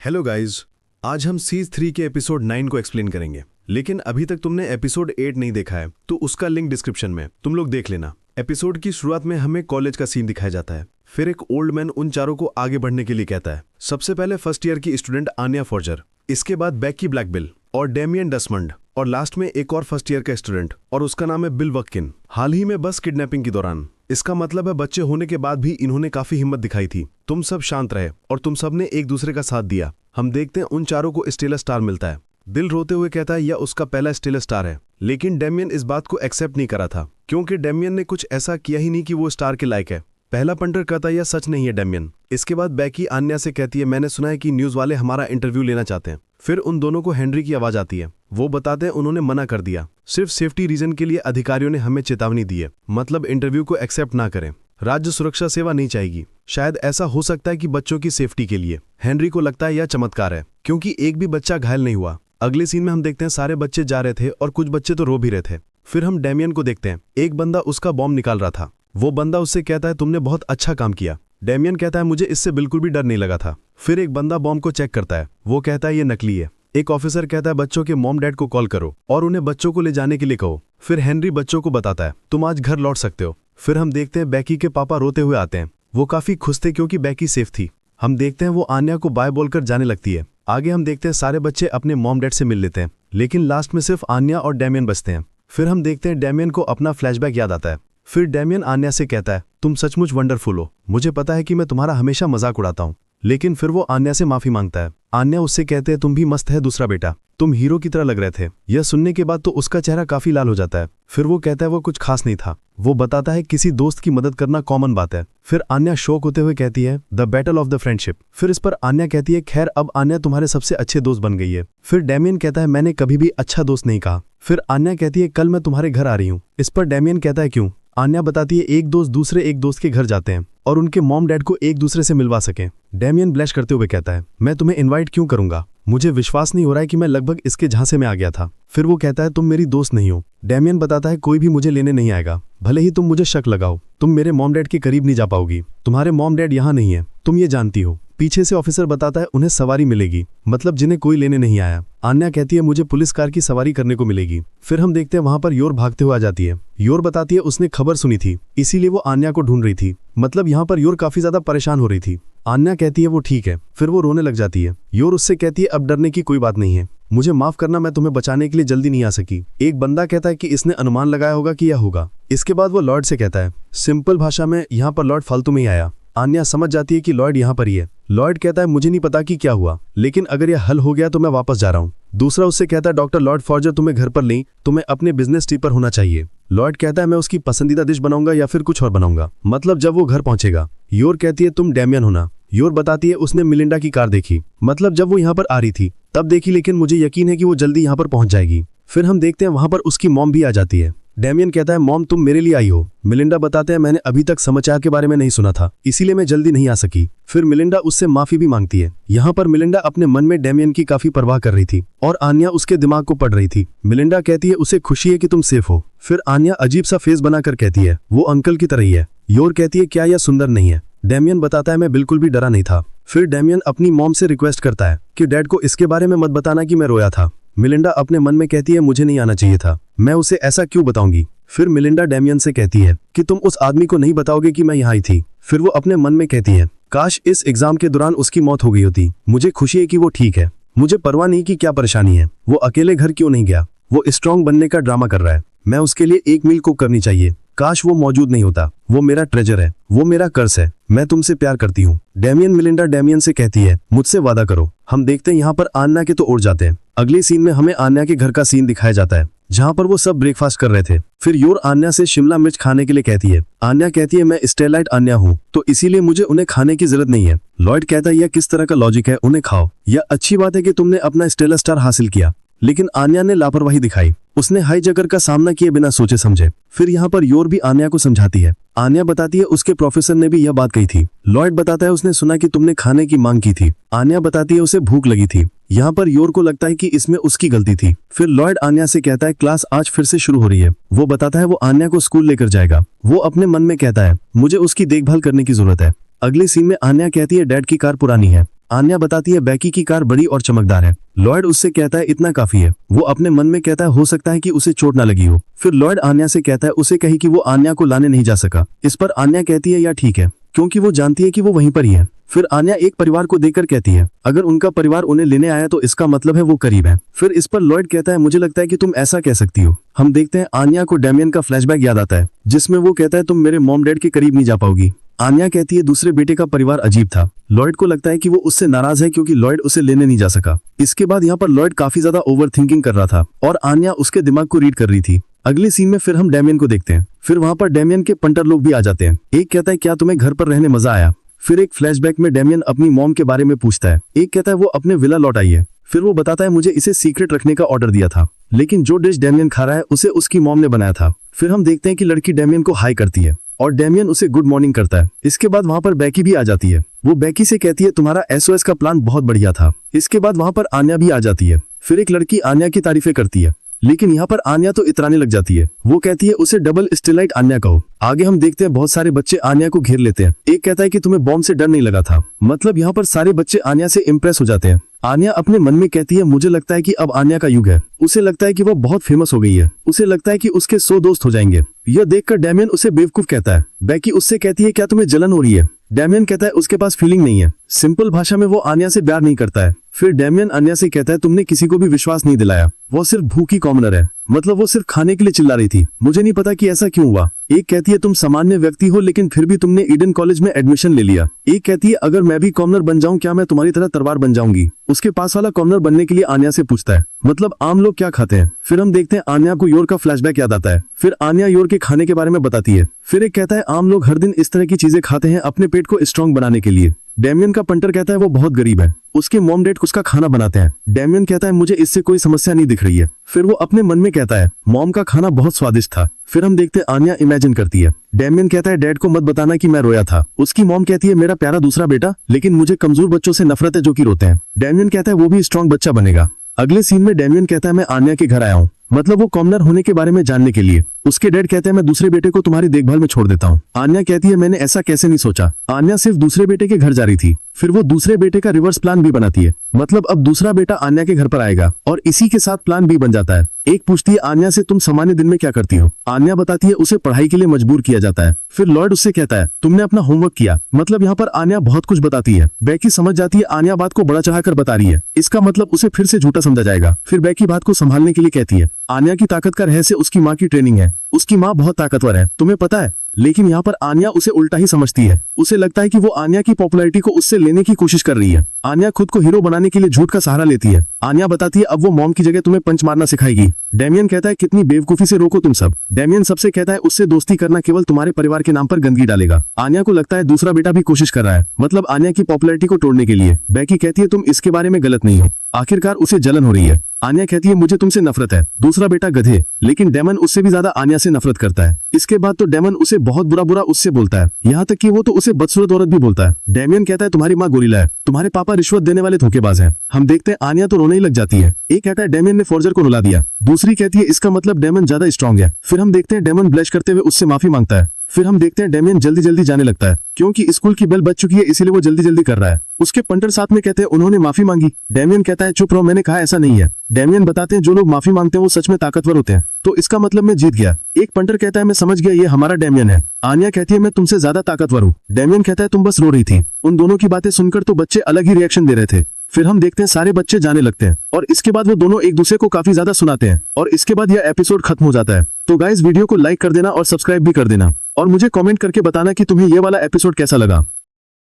Hello guys, आज हम seize 3 के एपिसोड 9 को एक्सप्लेन करेंगे। लेकिन अभी तक तुमने एपिसोड 8 नहीं देखा है तो उसका लिंक डिस्क्रिप्शन में, तुम लोग देख लेना। एपिसोड की शुरुआत में हमें कॉलेज का सीन दिखाया जाता है। फिर एक ओल्ड मैन उन चारों को आगे बढ़ने के लिए कहता है। सबसे पहले फर्स्ट ईयर की स्टूडेंट आन्या फॉर्जर, इसके बाद बेकी ब्लैकबिल और डेमियन डसमंड, और लास्ट में एक और फर्स्ट ईयर का स्टूडेंट और उसका नाम है बिल वक्किन। हाल ही में बस किडनैपिंग के दौरान, इसका मतलब है बच्चे होने के बाद भी इन्होंने काफी हिम्मत दिखाई थी। तुम सब शांत रहे और तुम सब ने एक दूसरे का साथ दिया। हम देखते हैं उन चारों को स्टेलर स्टार मिलता है। बिल रोते हुए कहता है यह उसका पहला स्टेलर स्टार है, लेकिन डेमियन इस बात को एक्सेप्ट नहीं करा था क्योंकि डेमियन ने कुछ ऐसा किया ही नहीं कि वो स्टार के लायक है। पहला पंटर कहता है यह सच नहीं है डेमियन। इसके बाद बेकी आन्या से कहती है मैंने सुना है कि न्यूज वाले हमारा इंटरव्यू लेना चाहते हैं। फिर उन दोनों को हेनरी की आवाज आती है। वो बताते हैं उन्होंने मना कर दिया, सिर्फ सेफ्टी रीजन के लिए अधिकारियों ने हमें चेतावनी दी है, मतलब इंटरव्यू को एक्सेप्ट ना करें। राज्य सुरक्षा सेवा नहीं चाहेगी। शायद ऐसा हो सकता है कि बच्चों की सेफ्टी के लिए। हेनरी को लगता है यह चमत्कार है क्योंकि एक भी बच्चा घायल नहीं हुआ। अगले सीन में हम देखते हैं सारे बच्चे जा रहे थे और कुछ बच्चे तो रो भी रहे थे। फिर हम डेमियन को देखते हैं। एक बंदा उसका बॉम्ब निकाल रहा था। वो बंदा उससे कहता है तुमने बहुत अच्छा काम किया। डेमियन कहता है मुझे इससे बिल्कुल भी डर नहीं लगा था। फिर एक बंदा बॉम्ब को चेक करता है। वो कहता है ये नकली है। एक ऑफिसर कहता है बच्चों के मॉम डैड को कॉल करो और उन्हें बच्चों को ले जाने के लिए कहो। फिर हेनरी बच्चों को बताता है तुम आज घर लौट सकते हो। फिर हम देखते हैं बेकी के पापा रोते हुए आते हैं। वो काफी खुश थे क्योंकि बेकी सेफ थी। हम देखते हैं वो आन्या को बाय बोलकर जाने लगती है। आगे हम देखते हैं सारे बच्चे अपने मॉम डैड से मिल लेते हैं, लेकिन लास्ट में सिर्फ आन्या और डेमियन बचते हैं। फिर हम देखते हैं डेमियन को अपना फ्लैशबैक याद आता है। फिर डेमियन आन्या से कहता है तुम सचमुच वंडरफुल हो। मुझे पता है कि मैं तुम्हारा हमेशा मजाक उड़ाता हूँ। लेकिन फिर वो आन्या से माफी मांगता है। आन्या उससे कहते हैं तुम भी मस्त है दूसरा बेटा, तुम हीरो की तरह लग रहे थे। यह सुनने के बाद तो उसका चेहरा काफी लाल हो जाता है। फिर वो कहता है वो कुछ खास नहीं था। वो बताता है किसी दोस्त की मदद करना कॉमन बात है। फिर आन्या शौक होते हुए कहती है the battle of the friendship. फिर इस पर आन्या कहती है खैर अब आन्या तुम्हारे सबसे अच्छे दोस्त बन गई है। फिर डेमियन कहता है मैंने कभी भी अच्छा दोस्त नहीं कहा। फिर आन्या कहती है कल मैं तुम्हारे घर आ रही हूँ। इस पर डेमियन कहता है क्यों। आन्या बताती है एक दोस्त दूसरे एक दोस्त के घर जाते हैं और उनके मॉम डैड को एक दूसरे से मिलवा सकें। डेमियन ब्लश करते हुए कहता है मैं तुम्हें इनवाइट क्यों करूंगा, मुझे विश्वास नहीं हो रहा है कि मैं लगभग इसके झांसे में आ गया था। फिर वो कहता है तुम मेरी दोस्त नहीं हो। डेमियन बताता है कोई भी मुझे लेने नहीं आएगा, भले ही तुम मुझे शक लगाओ। तुम मेरे मॉम डैड के करीब नहीं जा पाओगी। तुम्हारे मॉम डैड यहाँ नहीं है, तुम ये जानती हो। पीछे से ऑफिसर बताता है उन्हें सवारी मिलेगी, मतलब जिन्हें कोई लेने नहीं आया। आन्या कहती है मुझे पुलिस कार की सवारी करने को मिलेगी। फिर हम देखते हैं वहां पर योर भागते हुए आ जाती है। योर बताती है उसने खबर सुनी थी, इसीलिए वो आन्या को ढूंढ रही थी। मतलब यहाँ पर योर काफी ज्यादा परेशान हो रही थी। आन्या कहती है वो ठीक है। फिर वो रोने लग जाती है। योर उससे कहती है अब डरने की कोई बात नहीं है, मुझे माफ करना, मैं तुम्हें बचाने के लिए जल्दी नहीं आ सकी। एक बंदा कहता है कि इसने अनुमान लगाया होगा कि यह होगा। इसके बाद वो लॉर्ड से कहता है सिंपल भाषा में यहाँ पर लॉर्ड फालतू में ही आया। आन्या समझ जाती है कि लॉर्ड यहाँ पर ही है। लॉर्ड कहता है मुझे नहीं पता कि क्या हुआ, लेकिन अगर यह हल हो गया तो मैं वापस जा रहा हूँ। दूसरा उससे कहता है डॉक्टर लॉर्ड फॉर्जर तुम्हें घर पर नहीं, तुम्हें अपने बिजनेस ट्रिप पर होना चाहिए। लॉर्ड कहता है मैं उसकी पसंदीदा डिश बनाऊंगा या फिर कुछ और बनाऊंगा, मतलब जब वो घर पहुंचेगा। योर कहती है तुम डेमियन होना। योर बताती है उसने मिलिंडा की कार देखी, मतलब जब वो यहाँ पर आ रही थी तब देखी, लेकिन मुझे यकीन है कि वो जल्दी यहाँ पर पहुंच जाएगी। फिर हम देखते हैं वहां पर उसकी मॉम भी आ जाती है। डेमियन कहता है मॉम तुम मेरे लिए आई हो। मिलिंडा बताते हैं मैंने अभी तक समाचार के बारे में नहीं सुना था, इसीलिए मैं जल्दी नहीं आ सकी। फिर मिलिंडा उससे माफी भी मांगती है। यहाँ पर मिलिंडा अपने मन में डेमियन की काफी परवाह कर रही थी और आन्या उसके दिमाग को पढ़ रही थी। मिलिंडा कहती है उसे खुशी है कि तुम सेफ हो। फिर आन्या अजीब सा फेस बनाकर कहती है वो अंकल की तरह ही है। योर कहती है क्या यह सुंदर नहीं है। डेमियन बताता है मैं बिल्कुल भी डरा नहीं था। फिर डेमियन अपनी मॉम से रिक्वेस्ट करता है कि डैड को इसके बारे में मत बताना कि मैं रोया था। मिलिंडा अपने मन में कहती है मुझे नहीं आना चाहिए था, मैं उसे ऐसा क्यों बताऊंगी। फिर मिलिंडा डेमियन से कहती है कि तुम उस आदमी को नहीं बताओगे कि मैं यहाँ आई थी। फिर वो अपने मन में कहती है काश इस एग्जाम के दौरान उसकी मौत हो गई होती। मुझे खुशी है कि वो ठीक है, मुझे परवाह नहीं कि क्या परेशानी है। वो अकेले घर क्यों नहीं गया, वो स्ट्रांग बनने का ड्रामा कर रहा है। मैं उसके लिए एक मील कुक करनी चाहिए। काश वो मौजूद नहीं होता, वो मेरा ट्रेजर है, वो मेरा कर्स है। मैं तुमसे प्यार करती हूँ। डेमियन मिलिंडा डेमियन से कहती है मुझसे वादा करो। हम देखते हैं यहाँ पर आन्या के तो उड़ जाते हैं। अगले सीन में हमें आन्या के घर का सीन दिखाया जाता है जहाँ पर वो सब ब्रेकफास्ट कर रहे थे। फिर योर आन्या से शिमला मिर्च खाने के लिए कहती है। आन्या कहती है मैं स्टेलाइट आन्या हूँ तो इसीलिए मुझे उन्हें खाने की जरूरत नहीं है। लॉर्ड कहता है यह किस तरह का लॉजिक है, उन्हें खाओ। यह अच्छी बात है कि तुमने अपना स्टेलर स्टार हासिल किया, लेकिन आन्या ने लापरवाही दिखाई। उसने हाईजैकर का सामना किए बिना सोचे समझे। फिर यहाँ पर योर भी आन्या को समझाती है। आन्या बताती है उसके प्रोफेसर ने भी यह बात कही थी। लॉर्ड बताता है उसने सुना कि तुमने खाने की मांग की थी। आन्या बताती है उसे भूख लगी थी। यहाँ पर योर को लगता है कि इसमें उसकी गलती थी। फिर लॉर्ड आन्या से कहता है क्लास आज फिर से शुरू हो रही है। वो बताता है वो आन्या को स्कूल लेकर जाएगा। वो अपने मन में कहता है मुझे उसकी देखभाल करने की जरूरत है। अगले सीन में आन्या कहती है डैड की कार पुरानी है, आन्या बताती है बैकी की कार बड़ी और चमकदार है। लॉयड उससे कहता है इतना काफी है। वो अपने मन में कहता है हो सकता है कि उसे चोट ना लगी हो। फिर लॉयड आन्या से कहता है उसे कही कि वो आन्या को लाने नहीं जा सका। इस पर आन्या कहती है या ठीक है, क्योंकि वो जानती है कि वो वहीं पर ही है। फिर आन्या एक परिवार को देखकर कहती है अगर उनका परिवार उन्हें लेने आया तो इसका मतलब है वो करीब है। फिर इस पर लॉयड कहता है मुझे लगता है कि तुम ऐसा कह सकती हो। हम देखते हैं आन्या को डैमियन का फ्लैशबैक याद आता है, जिसमें वो कहता है तुम मेरे मॉम डैड के करीब नहीं जा पाओगी। आन्या कहती है दूसरे बेटे का परिवार अजीब था। लॉयड को लगता है कि वो उससे नाराज है क्योंकि लॉयड उसे लेने नहीं जा सका। इसके बाद यहाँ पर लॉयड काफी ज्यादा ओवर थिंकिंग कर रहा था और आन्या उसके दिमाग को रीड कर रही थी। अगले सीन में फिर हम डैमियन को देखते हैं। फिर वहाँ पर डैमियन के पंटर लोग भी आ जाते हैं। एक कहता है क्या तुम्हें घर पर रहने मजा आया। फिर एक फ्लैशबैक में डैमियन अपनी मॉम के बारे में पूछता है। एक कहता है वो अपने विला लौट आई है। फिर वो बताता है मुझे इसे सीक्रेट रखने का ऑर्डर दिया था, लेकिन जो डिश डैमियन खा रहा है उसे उसकी मॉम ने बनाया था। फिर हम देखते हैं कि लड़की डैमियन को हाई करती है और डैमियन उसे गुड मॉर्निंग करता है। इसके बाद वहाँ पर बैकी भी आ जाती है। वो बैकी से कहती है तुम्हारा SOS का प्लान बहुत बढ़िया था। इसके बाद वहाँ पर आन्या भी आ जाती है। फिर एक लड़की आन्या की तारीफें करती है, लेकिन यहाँ पर आन्या तो इतराने लग जाती है। वो कहती है उसे डबल स्टेलाइट आन्या कहो। आगे हम देखते हैं बहुत सारे बच्चे आन्या को घेर लेते हैं। एक कहता है कि तुम्हें बॉम्ब से डर नहीं लगा था। मतलब यहाँ पर सारे बच्चे आन्या से इम्प्रेस हो जाते हैं। आन्या अपने मन में कहती है मुझे लगता है कि अब आन्या का युग है। उसे लगता है कि वो बहुत फेमस हो गई है। उसे लगता है कि उसके 100 दोस्त हो जाएंगे। यह देखकर डैमियन उसे बेवकूफ कहता है। बैकी उससे कहती है क्या तुम्हें जलन हो रही है। डैमियन कहता है उसके पास फीलिंग नहीं है। सिंपल भाषा में वो आन्या से प्यार नहीं करता है। फिर डैमियन आन्या से कहता है तुमने किसी को भी विश्वास नहीं दिलाया। वो सिर्फ भूखी कॉमनर है। मतलब वो सिर्फ खाने के लिए चिल्ला रही थी। मुझे नहीं पता कि ऐसा क्यों हुआ। एक कहती है तुम सामान्य व्यक्ति हो लेकिन फिर भी तुमने ईडन कॉलेज में एडमिशन ले लिया। एक कहती है अगर मैं भी कॉमनर बन जाऊं क्या मैं तुम्हारी तरह तलवार बन जाऊंगी। उसके पास वाला कॉमनर बनने के लिए आन्या से पूछता है मतलब आम लोग क्या खाते हैं। फिर हम देखते हैं आन्या को योर का फ्लैशबैक याद आता है। फिर आन्या योर के खाने के बारे में बताती है। फिर एक कहता है आम लोग हर दिन इस तरह की चीजें खाते हैं अपने पेट को स्ट्रांग बनाने के लिए। डैमियन का पंटर कहता है वो बहुत गरीब है। उसके मॉम डैड उसका खाना बनाते हैं। डैमियन कहता है मुझे इससे कोई समस्या नहीं दिख रही है। फिर वो अपने मन में कहता है मॉम का खाना बहुत स्वादिष्ट था। फिर हम देखते हैं आन्या इमेजिन करती है। डैमियन कहता है डैड को मत बताना कि मैं रोया था। उसकी मॉम कहती है मेरा प्यारा दूसरा बेटा, लेकिन मुझे कमजोर बच्चों से नफरत है जो कि रोते हैं। डैमियन कहता है वो भी स्ट्रॉन्ग बच्चा बनेगा। अगले सीन में डैमियन कहता है मैं आन्या के घर आया हूँ, मतलब वो कॉमनर होने के बारे में जानने के लिए। उसके डैड कहते हैं मैं दूसरे बेटे को तुम्हारी देखभाल में छोड़ देता हूँ। आन्या कहती है मैंने ऐसा कैसे नहीं सोचा। आन्या सिर्फ दूसरे बेटे के घर जा रही थी। फिर वो दूसरे बेटे का रिवर्स प्लान भी बनाती है। मतलब अब दूसरा बेटा आन्या के घर पर आएगा और इसी के साथ प्लान भी बन जाता है। एक पूछती है आन्या से तुम सामान्य दिन में क्या करती हो। आन्या बताती है उसे पढ़ाई के लिए मजबूर किया जाता है। फिर लॉयड उससे कहता है तुमने अपना होमवर्क किया। मतलब यहाँ पर आन्या बहुत कुछ बताती है। बैकी समझ जाती है आन्या बात को बड़ा चढ़ाकर बता रही है, इसका मतलब उसे फिर से झूठा समझा जाएगा। फिर बैकी बात को संभालने के लिए कहती है आन्या की ताकत का रहस्य उसकी माँ की ट्रेनिंग है। उसकी माँ बहुत ताकतवर है, तुम्हें पता है। लेकिन यहाँ पर आन्या उसे उल्टा ही समझती है। उसे लगता है कि वो आन्या की पॉपुलैरिटी को उससे लेने की कोशिश कर रही है। आन्या खुद को हीरो बनाने के लिए झूठ का सहारा लेती है। आन्या बताती है अब वो मॉम की जगह तुम्हें पंच मारना सिखाएगी। डैमियन कहता है कितनी बेवकूफी से रोको तुम सब। डैमियन सबसे कहता है उससे दोस्ती करना केवल तुम्हारे परिवार के नाम पर गंदगी डालेगा। आन्या को लगता है दूसरा बेटा भी कोशिश कर रहा है, मतलब आन्या की पॉपुलैरिटी को तोड़ने के लिए। बैकी कहती है तुम इसके बारे में गलत नहीं हो। आखिरकार उसे जलन हो रही है। आन्या कहती है मुझे तुमसे नफरत है, दूसरा बेटा गधे। लेकिन डेमन उससे भी ज्यादा आन्या से नफरत करता है। इसके बाद तो डेमन उसे बहुत बुरा उससे बोलता है, यहाँ तक कि वो तो उसे बदसूरत औरत भी बोलता है। डैमियन कहता है तुम्हारी माँ गोरिल्ला है, तुम्हारे पापा रिश्वत देने वाले धोखेबाज हैं। हम देखते हैं आन्या तो रोने ही लग जाती है। एक कहता है डेमियन ने फॉर्जर को रुला दिया। दूसरी कहती है इसका मतलब डेमन ज्यादा स्ट्रांग है। फिर हम देखते हैं डेमन ब्लश करते हुए उससे माफी मांगता है। फिर हम देखते हैं डेमियन जल्दी जल्दी जाने लगता है क्योंकि स्कूल की बेल बज चुकी है, इसीलिए वो जल्दी जल्दी कर रहा है। उसके पंटर साथ में कहते हैं उन्होंने माफी मांगी। डेमियन कहता है चुप रहो, मैंने कहा ऐसा नहीं है। डेमियन बताते हैं जो लोग माफी मांगते हैं वो सच में ताकतवर होते हैं, तो इसका मतलब मैं जीत गया। एक पंटर कहता है मैं समझ गया, ये हमारा डेमियन है। आन्या कहती है मैं तुमसे ज्यादा ताकतवर हूँ। डेमियन कहता है तुम बस रो रही थी। उन दोनों की बातें सुनकर तो बच्चे अलग ही रिएक्शन दे रहे थे। फिर हम देखते हैं सारे बच्चे जाने लगते हैं और इसके बाद वो दोनों एक दूसरे को काफी ज्यादा सुनाते हैं और इसके बाद यह एपिसोड खत्म हो जाता है। तो गाइस वीडियो को लाइक कर देना और सब्सक्राइब भी कर देना और मुझे कमेंट करके बताना कि तुम्हें ये वाला एपिसोड कैसा लगा।